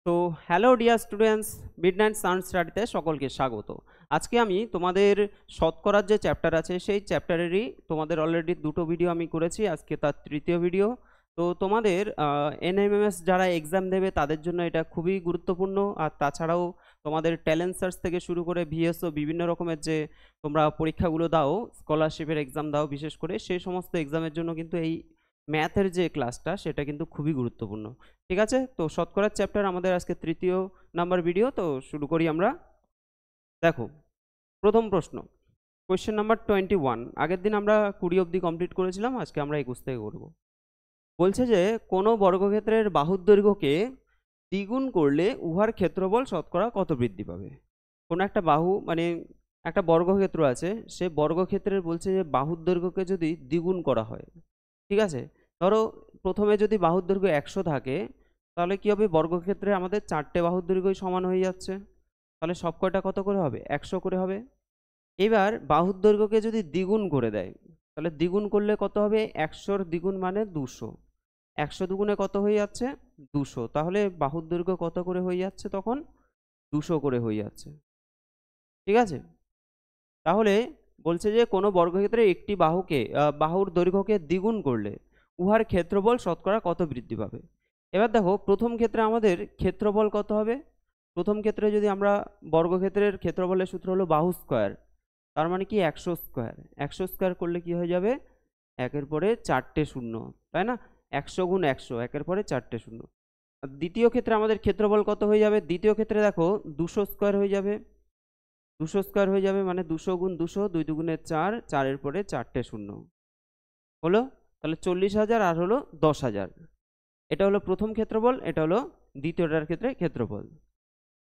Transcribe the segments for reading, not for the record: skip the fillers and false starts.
তো hello dear students, midnight sound স্টাডিতে সকলকে স্বাগত। আজকে আমি তোমাদের শতকরার যে চ্যাপ্টার আছে সেই চ্যাপ্টারেরই তোমাদের অলরেডি দুটো ভিডিও আমি করেছি, আজকে তার তৃতীয় ভিডিও। তো তোমাদের এনএমএমএস যারা এক্সাম দেবে তাদের জন্য এটা খুবই গুরুত্বপূর্ণ। আর তাছাড়াও তোমাদের ট্যালেন্ট সার্চ থেকে শুরু করে ভিএসও বিভিন্ন রকমের যে তোমরা পরীক্ষাগুলো দাও, স্কলারশিপের এক্সাম দাও বিশেষ করে, সেই সমস্ত এক্সামের জন্য কিন্তু এই ম্যাথের যে ক্লাসটা সেটা কিন্তু খুবই গুরুত্বপূর্ণ। ঠিক আছে, তো শতকরার চ্যাপ্টার আমাদের আজকে তৃতীয় নাম্বার ভিডিও। তো শুরু করি আমরা। দেখো, প্রথম প্রশ্ন, কোয়েশ্চেন নাম্বার 21। আগের দিন আমরা 20 অবধি কমপ্লিট করেছিলাম, আজকে আমরা 21 থেকে করব। বলছে যে কোনো বর্গক্ষেত্রের বাহুর দৈর্ঘ্যকে দ্বিগুণ করলে উহার ক্ষেত্রফল শতকরা কত বৃদ্ধি পাবে। কোনো একটা বাহু মানে একটা বর্গক্ষেত্র আছে, সে বর্গক্ষেত্রের বলছে যে বাহুর দৈর্ঘ্যকে যদি দ্বিগুণ করা হয়, ঠিক আছে, ধরো প্রথমে যদি বাহুর দৈর্ঘ্য 100 থাকে, তাহলে কি হবে, বর্গক্ষেত্রে আমাদের 4টে বাহুর দৈর্ঘ্যই সমান হয়ে যাচ্ছে, তাহলে সব কয়টা কত করে হবে, 100 করে হবে। এবার বাহুর দৈর্ঘ্যকে যদি দ্বিগুণ করে দেয়, তাহলে দ্বিগুণ করলে কত হবে, 100-র দ্বিগুণ মানে 200, 100 দুগুণে কত হয়ে যাচ্ছে, 200, তাহলে বাহুর দৈর্ঘ্য কত করে হয়ে যাচ্ছে তখন, 200 করে হয়ে যাচ্ছে। ঠিক আছে, তাহলে বলছে যে কোনো বর্গক্ষেত্রে একটি বাহুর দৈর্ঘ্যকে দ্বিগুণ করলে উহার ক্ষেত্রফল শতকরা কত বৃদ্ধি পাবে। এবার দেখো, প্রথম ক্ষেত্রে আমাদের ক্ষেত্রফল কত হবে। প্রথম ক্ষেত্রে যদি আমরা বর্গক্ষেত্রের ক্ষেত্রফলের সূত্র হলো বাহু স্কোয়ার, তার মানে কি 100 স্কোয়ার, 100 স্কোয়ার করলে কি হয়ে যাবে, একের পরে 4টে শূন্য, তাই না, 100 গুণ 100, একের পরে 4টে শূন্য। আর দ্বিতীয় ক্ষেত্রে আমাদের ক্ষেত্রফল কত হয়ে যাবে, দ্বিতীয় ক্ষেত্রে দেখো 200 স্কোয়ার হয়ে যাবে, 200 স্কোয়ার হয়ে যাবে মানে 200 গুণ 200, 2 দুগুণে 4, 4-এর পরে 4টে শূন্য হলো, তাহলে 40,000 আর হলো 10,000। এটা হলো প্রথম ক্ষেত্রফল, এটা হলো দ্বিতীয়টার ক্ষেত্রে ক্ষেত্রফল।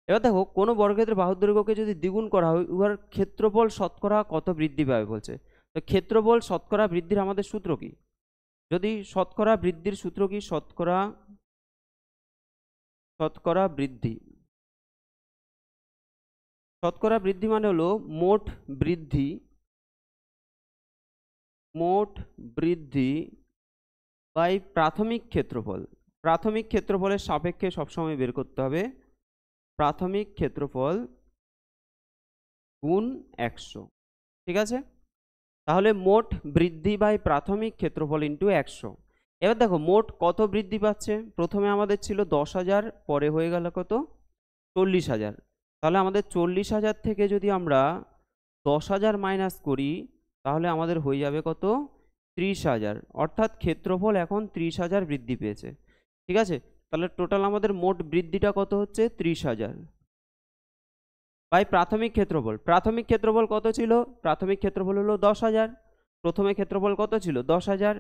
এবার দেখো, কোনো বর্গক্ষেত্রের বাহুর দৈর্ঘ্যকে যদি দ্বিগুণ করা হয় উহার ক্ষেত্রফল শতকরা কত বৃদ্ধি পাবে বলছে। তো ক্ষেত্রফল শতকরা বৃদ্ধির আমাদের সূত্র কি, যদি শতকরা বৃদ্ধির সূত্র কি, শতকরা বৃদ্ধি, শতকরা বৃদ্ধি মানে হলো মোট বৃদ্ধি বাই প্রাথমিক ক্ষেত্রফল। প্রাথমিক ক্ষেত্রফলের সাপেক্ষে সবসময় বের করতে হবে প্রাথমিক ক্ষেত্রফল গুণ 100। ঠিক আছে, তাহলে মোট বৃদ্ধি বাই প্রাথমিক ক্ষেত্রফল ইন্টু 100। এবার দেখো মোট কত বৃদ্ধি পাচ্ছে, প্রথমে আমাদের ছিল 10,000, পরে হয়ে গেল কত, 40,000। তাহলে আমাদের 40,000 থেকে যদি আমরা 10,000 মাইনাস করি, তাহলে আমাদের হয়ে যাবে কত, 30,000। অর্থাৎ ক্ষেত্রফল এখন 30,000 বৃদ্ধি পেয়েছে। ঠিক আছে, তাহলে টোটাল আমাদের মোট বৃদ্ধিটা কত হচ্ছে, 30,000 বাই প্রাথমিক ক্ষেত্রফল। প্রাথমিক ক্ষেত্রফল কত ছিল, প্রাথমিক ক্ষেত্রফল হলো 10,000, প্রথমে ক্ষেত্রফল কত ছিল 10,000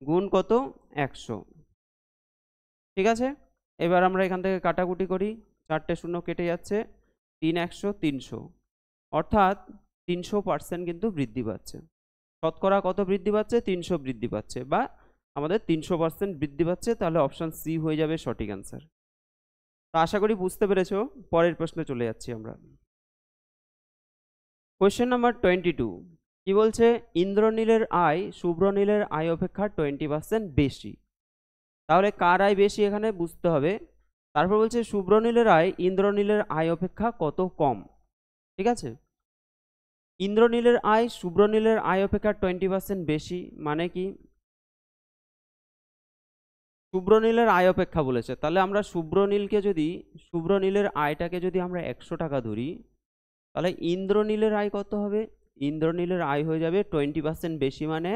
গুণ কত, 100। ঠিক আছে, এবার আমরা এখান থেকে কাটাকুটি করি, 4টে শূন্য কেটে যাচ্ছে, 3 100 300, অর্থাৎ 300% কিন্তু বৃদ্ধি পাচ্ছে। শতকরা কত বৃদ্ধি পাচ্ছে, 300 বৃদ্ধি পাচ্ছে, বা আমাদের 300% বৃদ্ধি পাচ্ছে। তাহলে অপশন সি হয়ে যাবে সঠিক অ্যান্সার। তো আশা করি বুঝতে পেরেছো। পরের প্রশ্নে চলে যাচ্ছি আমরা। কোয়েশ্চেন নাম্বার 22 কি বলছে, ইন্দ্রনীলের আয় শুভ্রনীলের আয় অপেক্ষা 20% বেশি। তাহলে কার আয় বেশি এখানে বুঝতে হবে। তারপর বলছে শুভ্রনীলের আয় ইন্দ্রনীলের আয় অপেক্ষা কত কম। ঠিক আছে, ইন্দ্রনীলের আয় শুভ্রনীলের আয় অপেক্ষা 20% বেশি মানে কি, শুভ্রনীলের আয় অপেক্ষা বলেছে, তাহলে আমরা শুভ্রনীলের আয়টাকে যদি আমরা 100 টাকা ধরি, তাহলে ইন্দ্রনীলের আয় কত হবে, ইন্দ্রনীলের আয় হয়ে যাবে 20% বেশি মানে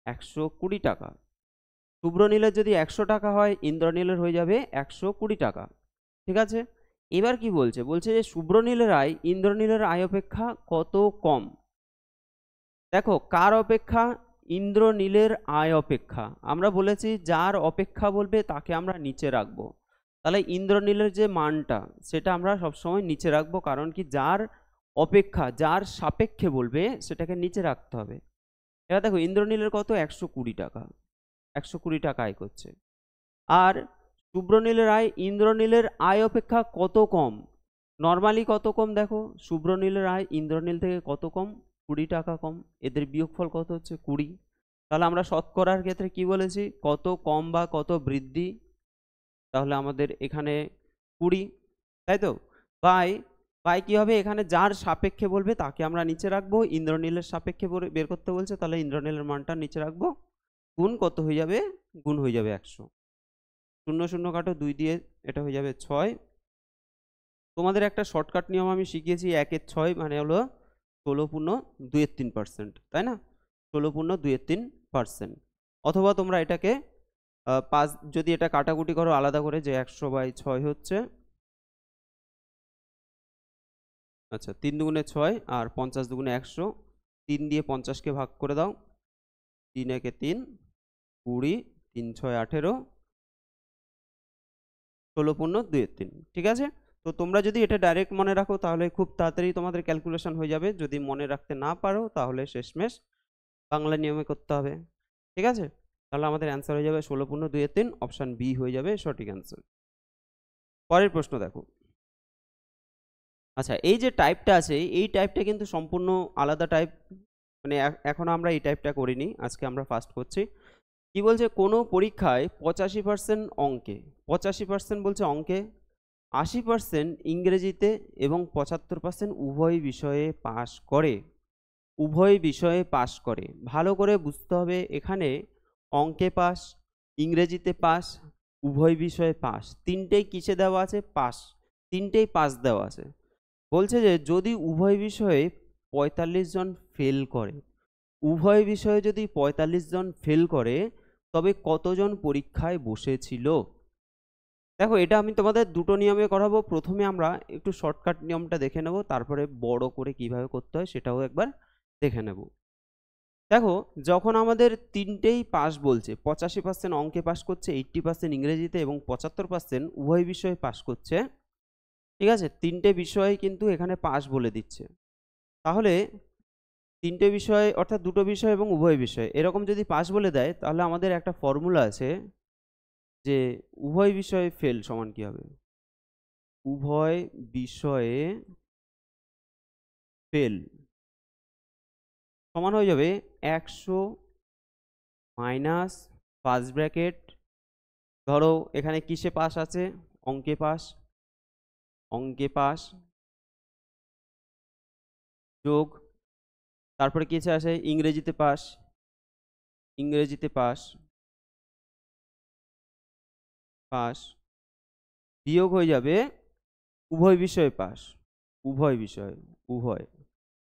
120 টাকা। শুভ্রনীলের যদি 100 টাকা হয়, ইন্দ্রনীলের হয়ে যাবে 120 টাকা। ঠিক আছে, এবার কি বলছে, বলছে যে শুভ্রনীলের আয় ইন্দ্রনীলের আয় অপেক্ষা কত কম। দেখো কার অপেক্ষা, ইন্দ্রনীলের আয় অপেক্ষা। আমরা বলেছি যার অপেক্ষা বলবে তাকে আমরা নিচে রাখবো, তাহলে ইন্দ্রনীলের যে মানটা সেটা আমরা সবসময় নিচে রাখবো, কারণ কি যার অপেক্ষা যার সাপেক্ষে বলবে সেটাকে নিচে রাখতে হবে। এবার দেখো ইন্দ্রনীলের কত, 120 টাকা, 120 টাকা আয় করছে। আর শুভ্রনীলের আয় ইন্দ্রনীলের আয় অপেক্ষা কত কম, নর্মালি কত কম, দেখো শুভ্রনীলের আয় ইন্দ্রনীল থেকে কত কম, 20 টাকা কম, এদের বিয়োগফল কত হচ্ছে 20। তাহলে আমরা শতকরার ক্ষেত্রে কি বলেছি, কত কম বা কত বৃদ্ধি, তাহলে আমাদের এখানে 20, তাই তো? বাই বাই কি হবে, এখানে যার সাপেক্ষে বলবে তাকে আমরা নিচে রাখবো, ইন্দ্রনীলের সাপেক্ষে বের করতে বলছে তাহলে ইন্দ্রনীলের মানটা নিচে রাখবো, গুণ কত হয়ে যাবে, গুণ হয়ে যাবে 100, 0 0 কাটো 2 দিয়ে, এটা হয়ে যাবে 6। তোমাদের একটা শর্টকাট নিয়ম আমি শিখিয়েছি, 1 এর 6 মানে হলো 16.23%, তাই না? 16.23%। অথবা তোমরা এটাকে 5 যদি এটা কাটাকুটি করো আলাদা করে, যে 100/6 হচ্ছে, আচ্ছা 3 দুগুণে 6 আর 50 দুগুণে 100, 3 দিয়ে 50কে ভাগ করে দাও, 3 একে 3, 20, 3 6 18, 16.23, ঠিক আছে? তো তোমরা যদি এটা ডাইরেক্ট মনে রাখো তাহলে খুব তাড়াতাড়ি তোমাদের ক্যালকুলেশন হয়ে যাবে, যদি মনে রাখতে না পারো তাহলে শেষমেশ বাংলা নিয়মে করতে হবে, ঠিক আছে? তাহলে আমাদের অ্যান্সার হয়ে যাবে 16.23, অপশান বি হয়ে যাবে সঠিক অ্যান্সার। পরের প্রশ্ন দেখো। আচ্ছা, এই যে টাইপটা আছে এই টাইপটা কিন্তু সম্পূর্ণ আলাদা টাইপ, মানে এখন আমরা এই টাইপটা করিনি, আজকে আমরা ফার্স্ট করছি। কি বলছে, কোনো পরীক্ষায় 85% অঙ্কে, 85% বলছে অঙ্কে, 80% ইংরেজিতে এবং 75% উভয় বিষয়ে পাস করে, উভয় বিষয়ে পাস করে। ভালো করে বুঝতে হবে, এখানে অঙ্কে পাস, ইংরেজিতে পাস, উভয় বিষয়ে পাস, তিনটেই কিসে দেওয়া আছে, পাস, তিনটেই পাস দেওয়া আছে। বলছে যে যদি উভয় বিষয়ে 45 জন ফেল করে, উভয় বিষয়ে যদি 45 জন ফেল করে তবে কতজন পরীক্ষায় বসেছিল। দেখো, এটা আমি তোমাদের দুটো নিয়মে করাবো, প্রথমে আমরা একটু শর্টকাট নিয়মটা দেখে নেব, তারপরে বড় করে কিভাবে করতে হয় সেটাও একবার দেখে নেব। দেখো, যখন আমাদের তিনটেই পাস বলছে, 85% অঙ্কে পাস করছে, 80% ইংরেজিতে এবং 75% উভয় বিষয়ে পাস করছে, ঠিক আছে? তিনটে বিষয় কিন্তু এখানে পাস বলে দিচ্ছে, তাহলে তিনটে বিষয় অর্থাৎ দুটো বিষয় এবং উভয় বিষয় এরকম যদি পাস বলে দেয় তাহলে আমাদের একটা ফর্মুলা আছে যে উভয় বিষয়ে ফেল সমান কি হবে, উভয় বিষয়ে ফেল সমান হয়ে যাবে 100 মাইনাস ফার্স্ট ব্র্যাকেট, ধরো এখানে কিসে পাস আছে, অঙ্কে পাস, অঙ্কে পাস যোগ, তারপরে কিসে আসে, ইংরেজিতে পাস, ইংরেজিতে পাস, পাস বিয়োগ হয়ে যাবে উভয় বিষয়ে পাস, উভয় বিষয়, উভয়,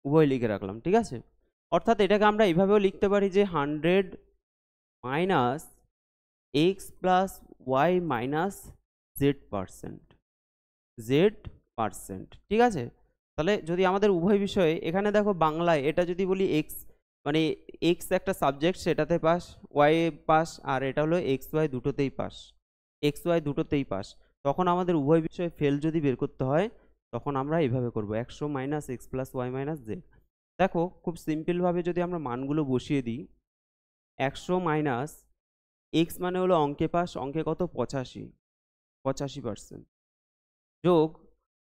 উভয় লিখে রাখলাম, ঠিক আছে? অর্থাৎ এটাকে আমরা এইভাবেও লিখতে পারি যে 100 minus X plus Y minus Z%, Z%, ঠিক আছে? তাহলে যদি আমাদের উভয় বিষয়ে, এখানে দেখো বাংলায় এটা যদি বলি এক্স, মানে এক্স একটা সাবজেক্ট সেটাতে পাস, ওয়াই পাস, আর এটা হলো এক্স ওয়াই দুটোতেই পাস, এক্স ওয়াই দুটোতেই পাস, তখন আমাদের উভয় বিষয়ে ফেল যদি বের করতে হয় তখন আমরা এইভাবে করব, 100 minus X plus Y minus Z. দেখো খুব সিম্পলভাবে যদি আমরা মানগুলো বসিয়ে দিই, 100 মাইনাস এক্স মানে হলো অঙ্কে পাস, অঙ্কে কত, 85%, যোগ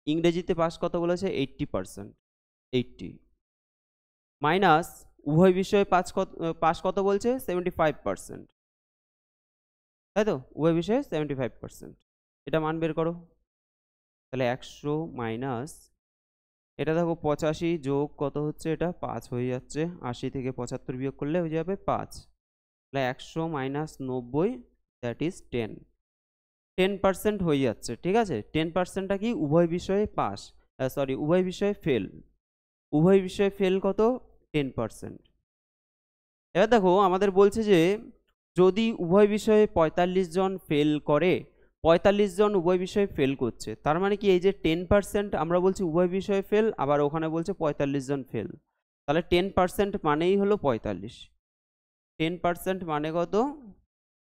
ইংরেজিতে পাস কত বলেছে, 80%, 80, মাইনাস উভয় বিষয়ে পাস কত বলছে, 75%, তাই তো? উভয় বিষয়ে 75%, এটা মান বের করো। তাহলে 100 মাইনাস, এটা দেখো 85 যোগ কত হচ্ছে, এটা 5 হয়ে যাচ্ছে, 80 থেকে 75 বিয়োগ করলে হয়ে যাবে 5, তাহলে 100 মাইনাস 90, দ্যাট ইজ 10% হয়ে যাচ্ছে, ঠিক আছে? 10%টা কি, উভয় বিষয়ে পাস, সরি উভয় বিষয়ে ফেল, উভয় বিষয়ে ফেল কত, 10%। এবার দেখো আমাদের বলছে যে যদি উভয় বিষয়ে 45 জন ফেল করে, 45 জন উভয় বিষয়ে ফেল করছে, তার মানে কি এই যে 10% আমরা বলছি উভয় বিষয়ে ফেল, আবার ওখানে বলছে 45 জন ফেল, তাহলে 10% মানেই হলো 45, 10% মানে কত,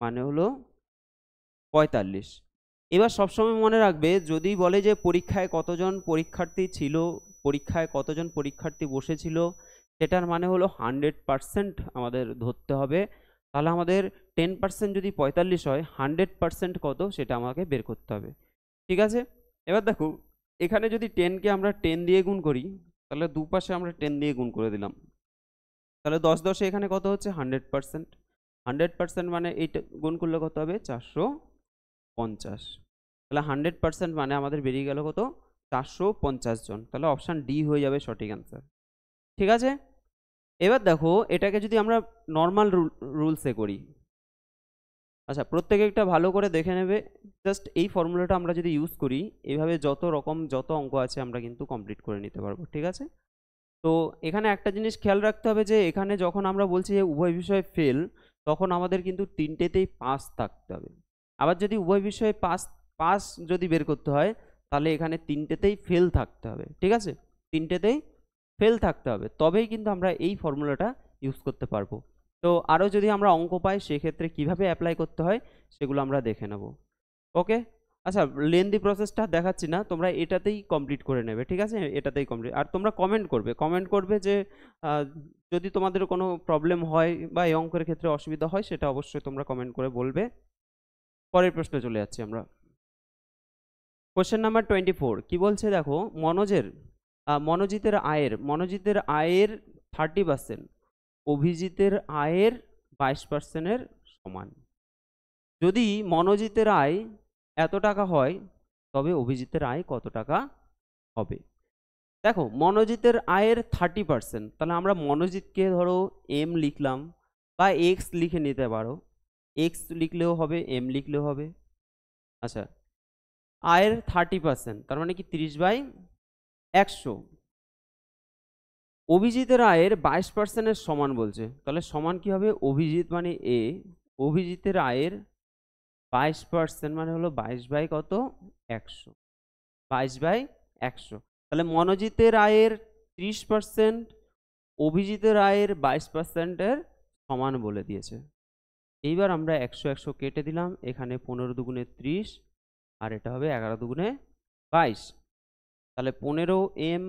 মানে হলো 45। এবার সবসময় মনে রাখবে যদি বলে যে পরীক্ষায় কতজন পরীক্ষার্থী ছিল, পরীক্ষায় কতজন পরীক্ষার্থী বসেছিল, সেটার মানে হলো 100% আমাদের ধরতে হবে, তাহলে আমাদের 10% যদি 45 হয়, 100% কত সেটা আমাকে বের করতে হবে, ঠিক আছে? এবার দেখো এখানে যদি 10কে আমরা 10 দিয়ে গুণ করি, তাহলে দুপাশে আমরা 10 দিয়ে গুণ করে দিলাম, তাহলে 10 10 এখানে কত হচ্ছে, 100%, 100% মানে এইটা গুণ করলে কত হবে, 450, তাহলে 100% মানে আমাদের বেরিয়ে গেল কত, 450 জন। তাহলে অপশান ডি হয়ে যাবে সঠিক অ্যান্সার। ঠিক আছে, এবার দেখো এটাকে যদি আমরা নর্মাল রুলসে করি, আচ্ছা প্রত্যেকে একটা ভালো করে দেখে নেবে, জাস্ট এই ফর্মুলাটা আমরা যদি ইউজ করি, এইভাবে যত অঙ্ক আছে আমরা কিন্তু কমপ্লিট করে নিতে পারবো। ঠিক আছে, তো এখানে একটা জিনিস খেয়াল রাখতে হবে যে এখানে যখন আমরা বলছি যে উভয় বিষয়ে ফেল, তখন আমাদের কিন্তু তিনটেতেই পাস থাকতে হবে। আবার যদি উভয় বিষয়ে পাস পাস যদি বের করতে হয়, তাহলে এখানে তিনটেতেই ফেল থাকতে হবে। ঠিক আছে, তিনটেতেই ফেল থাকতে হবে, তবেই কিন্তু আমরা এই ফর্মুলাটা ইউজ করতে পারবো। তো আরও যদি আমরা অঙ্ক পাই সেক্ষেত্রে কিভাবে অ্যাপ্লাই করতে হয় সেগুলো আমরা দেখে নেব। ওকে, আচ্ছা লেন্দি প্রসেসটা দেখাচ্ছি না, তোমরা এটাতেই কমপ্লিট করে নেবে। ঠিক আছে, এটাতেই কমপ্লিট, আর তোমরা কমেন্ট করবে যে যদি তোমাদের কোনো প্রবলেম হয় বা এই অঙ্কের ক্ষেত্রে অসুবিধা হয়, সেটা অবশ্যই তোমরা কমেন্ট করে বলবে। পরের প্রশ্নে চলে যাচ্ছি আমরা। কোশ্চেন নাম্বার 24 কি বলছে দেখো, মনোজিতের আয়ের 30% অভিজিতের আয়ের 22%-এর সমান। যদি মনোজিতের আয় এত টাকা হয়, তবে অভিজিতের আয় কত টাকা হবে? দেখো মনোজিতের আয়ের 30%, তাহলে আমরা মনোজিৎকে ধরো এম লিখলাম, বা এক্স লিখে নিতে পারো, এক্স লিখলেও হবে, এম লিখলেও হবে। আচ্ছা, আয়ের 30%, তার মানে কি 30/100। অভিজিতের আয়ের 22%-এর সমান বলছে, তাহলে সমান কি হবে, অভিজিৎ মানে এ, অভিজিতের আয়ের 22% মানে হলো 22/কত, 100, 22/100। তাহলে মনোজিতের আয়ের 30%, অভিজিতের আয়ের 22%-এর সমান বলে দিয়েছে। এইবার আমরা 100 কেটে দিলাম, এখানে 15 দুগুণে 30, আর এটা হবে 11 দুগুণে 22। তাহলে 15m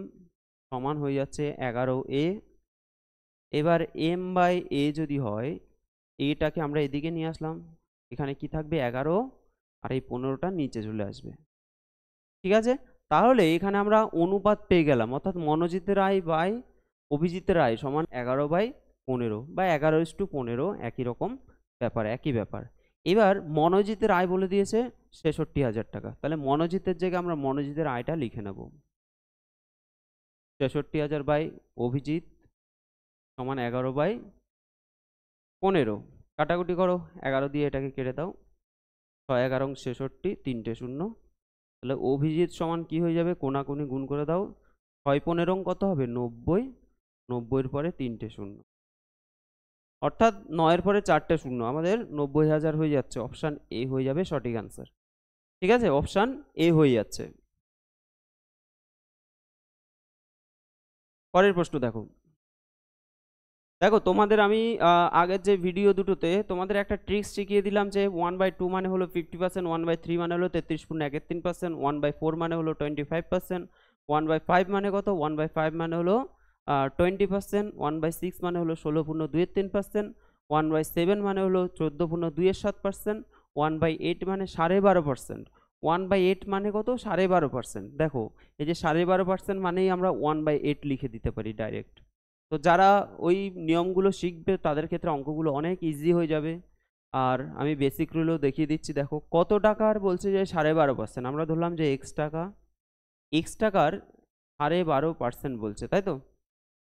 সমান হয়ে যাচ্ছে 11a। এবার m/a যদি হয়, এটাকে আমরা এদিকে নিয়ে আসলাম, এখানে কি থাকবে 11, আর এই 15টা নিচে চলে আসবে। ঠিক আছে, তাহলে এখানে আমরা অনুপাত পেয়ে গেলাম, অর্থাৎ মনোজিতের আয় বাই অভিজিতের আয় সমান 11/15 বা 11:15, একই রকম ব্যাপার, একই ব্যাপার। এবার মনোজিতের আয় বলে দিয়েছে 66,000 টাকা, তাহলে মনোজিতের জায়গায় আমরা মনোজিতের আয়টা লিখে নেব, 66,000 বাই অভিজিৎ সমান 11/15। কাটাকুটি করো, 11 দিয়ে এটাকে কেটে দাও, 6 11 66, 3টে 0। তাহলে অভিজিৎ সমান কি হয়ে যাবে, কোনাকুনি গুণ করে দাও, 6 15 কত হবে, 90, 90-এর পরে 3টে 0, অর্থাৎ 9-এর পরে 4টে 0, আমাদের 90,000 হয়ে যাচ্ছে। অপশান এ হয়ে যাবে সঠিক আনসার। ঠিক আছে, অপশান এ হয়ে যাচ্ছে। পরের প্রশ্ন দেখো, তোমাদের আমি আগের যে ভিডিও দুটোতে তোমাদের একটা ট্রিক্স শিখিয়ে দিলাম যে 1/2 মানে হলো 50%, 1/3 মানে হলো 33.13%, 1/4 মানে হলো 25%, 1/5 মানে কত, 1/5 মানে হলো 20%, 1/6 মানে হলো 16.23%, 1/7 মানে হলো 14.27%, 1/8 মানে 12.5%, 1/8 মানে কত, 12.5%। দেখো এই যে 12.5% মানেই আমরা 1/8 লিখে দিতে পারি ডাইরেক্ট। তো যারা ওই নিয়মগুলো শিখবে তাদের ক্ষেত্রে অঙ্কগুলো অনেক ইজি হয়ে যাবে। আর আমি বেসিক রুলও দেখিয়ে দিচ্ছি। দেখো কত টাকার বলছে যে 12.5%, আমরা ধরলাম যে এক্স টাকার 12.5% বলছে, তাই তো?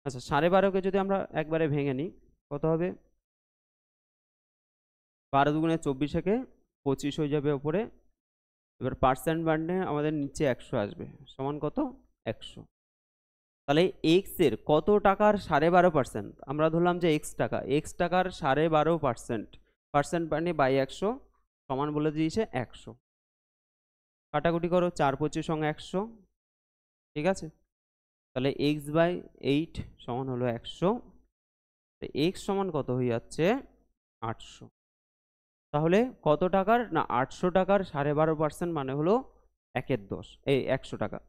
আচ্ছা 12.5-কে যদি আমরা একবারে ভেঙে নিই, কত হবে, 12 দুগুণে 24 25 হয়ে যাবে ওপরে। এবার পার্সেন্ট বাড়লে আমাদের নিচে 100 আসবে, সমান কত, 100। তাহলে এক্স এর কত টাকার 12.5%, আমরা ধরলাম যে এক্স টাকার 12.5%, পার্সেন্ট মানে বাই 100 সমান বলে দিয়েছে 100। কাটাকুটি করো, 4 25 সঙ্গে 100। ঠিক আছে, তাহলে x/8 সমান হলো 100, এক্স সমান কত হয়ে যাচ্ছে, 800। তাহলে কত টাকার না, 800 টাকার 12.5% মানে হলো 1/10, এই 100 টাকা।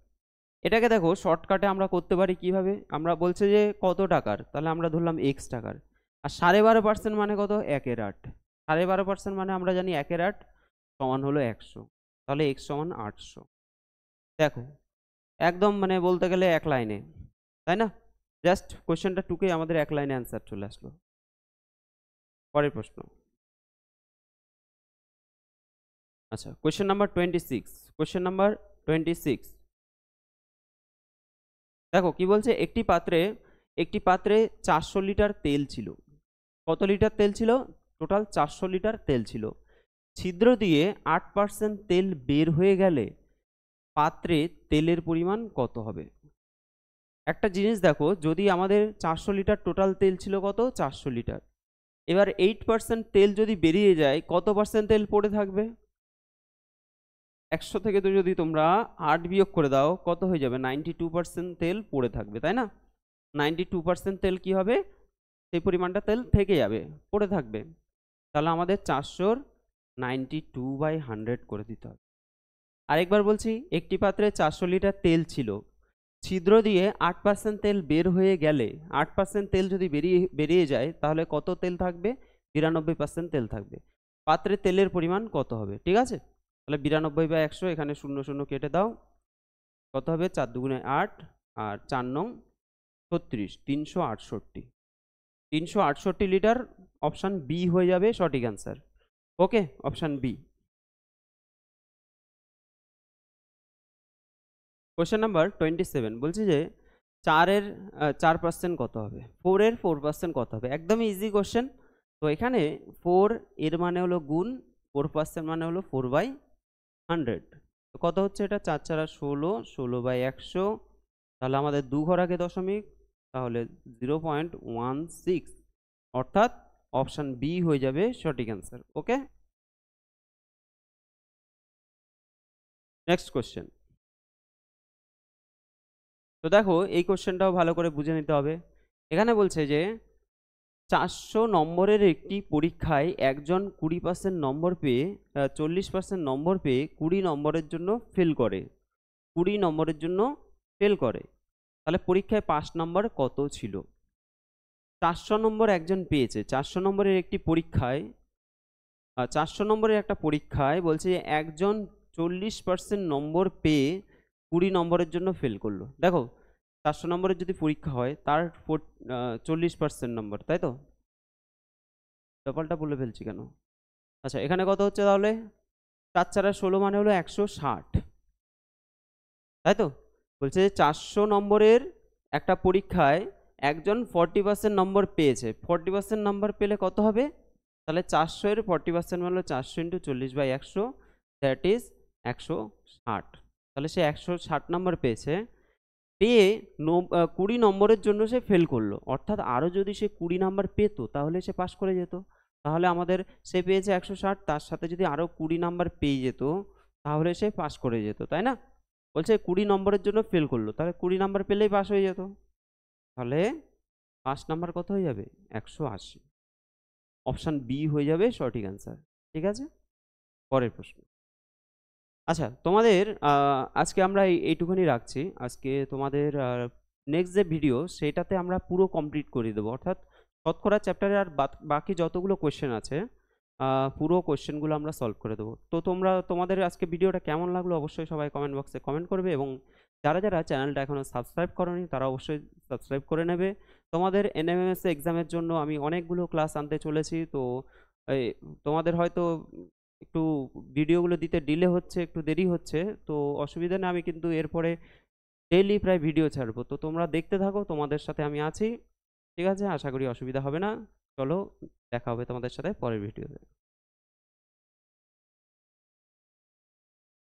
এটাকে দেখো শর্টকাটে আমরা করতে পারি কিভাবে, আমরা বলছে যে কত টাকার, তাহলে আমরা ধরলাম এক্স টাকার, আর 12.5% মানে কত, 1/8, 12.5% মানে আমরা জানি 1/8 সমান হলো 100, তাহলে এক্স সমান 800। দেখো একদম মানে বলতে গেলে এক লাইনে, তাই না? জাস্ট কোয়েশ্চেনটা টুকে আমাদের এক লাইনে অ্যান্সার চলে আসলো। পরের প্রশ্ন, আচ্ছা, কোয়েশ্চেন নাম্বার 26, কোয়েশ্চেন নাম্বার 26 দেখো কি বলছে, একটি পাত্রে 400 লিটার তেল ছিল। কত লিটার তেল ছিল? টোটাল 400 লিটার তেল ছিল। ছিদ্র দিয়ে 8% তেল বের হয়ে গেলে পাত্রে তেলের পরিমাণ কত হবে? একটা জিনিস দেখো, যদি আমাদের 400 লিটার টোটাল তেল ছিল, কত? 400 লিটার। এবার 8% তেল যদি বেরিয়ে যায়, কত পার্সেন্ট তেল পড়ে থাকবে? 100 থেকে তো যদি তোমরা 8 বিয়োগ করে দাও, কত হয়ে যাবে? 92% তেল পড়ে থাকবে, তাই না? 92% তেল কি হবে? সেই পরিমাণটা তেল থেকে যাবে, পড়ে থাকবে। তাহলে আমাদের 400 92/100 করে দিতে হবে। আরেকবার বলছি, একটি পাত্রে 400 লিটার তেল ছিল, ছিদ্র দিয়ে 8% তেল বের হয়ে গেলে, 8% তেল যদি বেরিয়ে যায়, তাহলে কত তেল থাকবে? 92% তেল থাকবে। পাত্রে তেলের পরিমাণ কত হবে? ঠিক আছে, তাহলে 92/100, এখানে 0 0 কেটে দাও, কত হবে? 4 দুগুণে 8 আর 4 নং 36, 368। 368 লিটার, অপশান বি হয়ে যাবে সঠিক অ্যান্সার। ওকে, অপশান বি। কোয়েশ্চেন নাম্বার 27 বলছে যে 4% কত হবে? 4% কত হবে? একদমই ইজি কোশ্চেন। তো এখানে 4 এর মানে হলো গুণ, 4% মানে হলো 4/100। তো কত হচ্ছে এটা? 4 4 16, 16/100। তাহলে আমাদের 2 ঘর আগে দশমিক, তাহলে 0.16, অর্থাৎ অপশান বি হয়ে যাবে সঠিক অ্যান্সার। ওকে, নেক্সট কোশ্চেন। তো দেখো, এই কোশ্চেনটাও ভালো করে বুঝে নিতে হবে। এখানে বলছে যে 400 নম্বরের একটি পরীক্ষায় একজন 20% নম্বর পেয়ে 40% নম্বর পেয়ে 20 নম্বরের জন্য ফেল করে। 20 নম্বরের জন্য ফেল করে, তাহলে পরীক্ষায় পাস নম্বর কত ছিল? 400 নম্বর একজন পেয়েছে, 400 নম্বরের একটি পরীক্ষায় 400 নম্বরের একটা পরীক্ষায় বলছে যে একজন 40% নম্বর পেয়ে 20 নম্বরের জন্য ফেল করলো। দেখো, 400 নম্বরের যদি পরীক্ষা হয়, তার 40% নম্বর, তাই তো? ব্যাপারটা বলে ফেলছি কেন? আচ্ছা, এখানে কত হচ্ছে তাহলে? 4 4 16 মানে হলো 160, তাই তো? বলছে 400 নম্বরের একটা পরীক্ষায় একজন 40% নম্বর পেয়েছে। 40% নম্বর পেলে কত হবে? তাহলে 400 এর 40% মানে হলো 400 × 40/100, দ্যাট ইজ 160। তাহলে সে 160 নম্বর পেয়েছে, পেয়ে 20 নম্বরের জন্য সে ফেল করলো। অর্থাৎ আরও যদি সে 20 নম্বর পেতো, তাহলে সে পাস করে যেত। তাহলে আমাদের সে পেয়েছে 160, তার সাথে যদি আরও 20 নম্বর পেয়ে যেত, তাহলে সে পাস করে যেত, তাই না? বলছে 20 নম্বরের জন্য ফেল করলো, তাহলে 20 নম্বর পেলেই পাস হয়ে যেত। তাহলে পাস নাম্বার কত হয়ে যাবে? 180। অপশান বি হয়ে যাবে সঠিক অ্যান্সার। ঠিক আছে, পরের প্রশ্ন। আচ্ছা, তোমাদের আজকে আমরা এইটুকুনি রাখছি। আজকে তোমাদের নেক্সট যে ভিডিও, সেটাতে আমরা পুরো কমপ্লিট করে দেবো, অর্থাৎ শতকরা চ্যাপ্টারে আর বাকি যতগুলো কোয়েশ্চেন আছে, পুরো কোয়েশ্চেনগুলো আমরা সলভ করে দেবো। তো তোমাদের আজকে ভিডিওটা কেমন লাগলো অবশ্যই সবাই কমেন্ট বক্সে কমেন্ট করবে, এবং যারা যারা চ্যানেলটা এখনও সাবস্ক্রাইব করনি তারা অবশ্যই সাবস্ক্রাইব করে নেবে। তোমাদের এনএমএমএস এক্সামের জন্য আমি অনেকগুলো ক্লাস আনতে চলেছি। তো তোমাদের হয়তো একটু ভিডিওগুলো দিতে ডিলে হচ্ছে, একটু দেরি হচ্ছে, তো অসুবিধা নেই, আমি কিন্তু এরপরে ডেইলি প্রায় ভিডিও ছাড়বো। তো তোমরা দেখতে থাকো, তোমাদের সাথে আমি আছি। ঠিক আছে, আশা করি অসুবিধা হবে না। চলো, দেখা হবে তোমাদের সাথে পরের ভিডিওতে।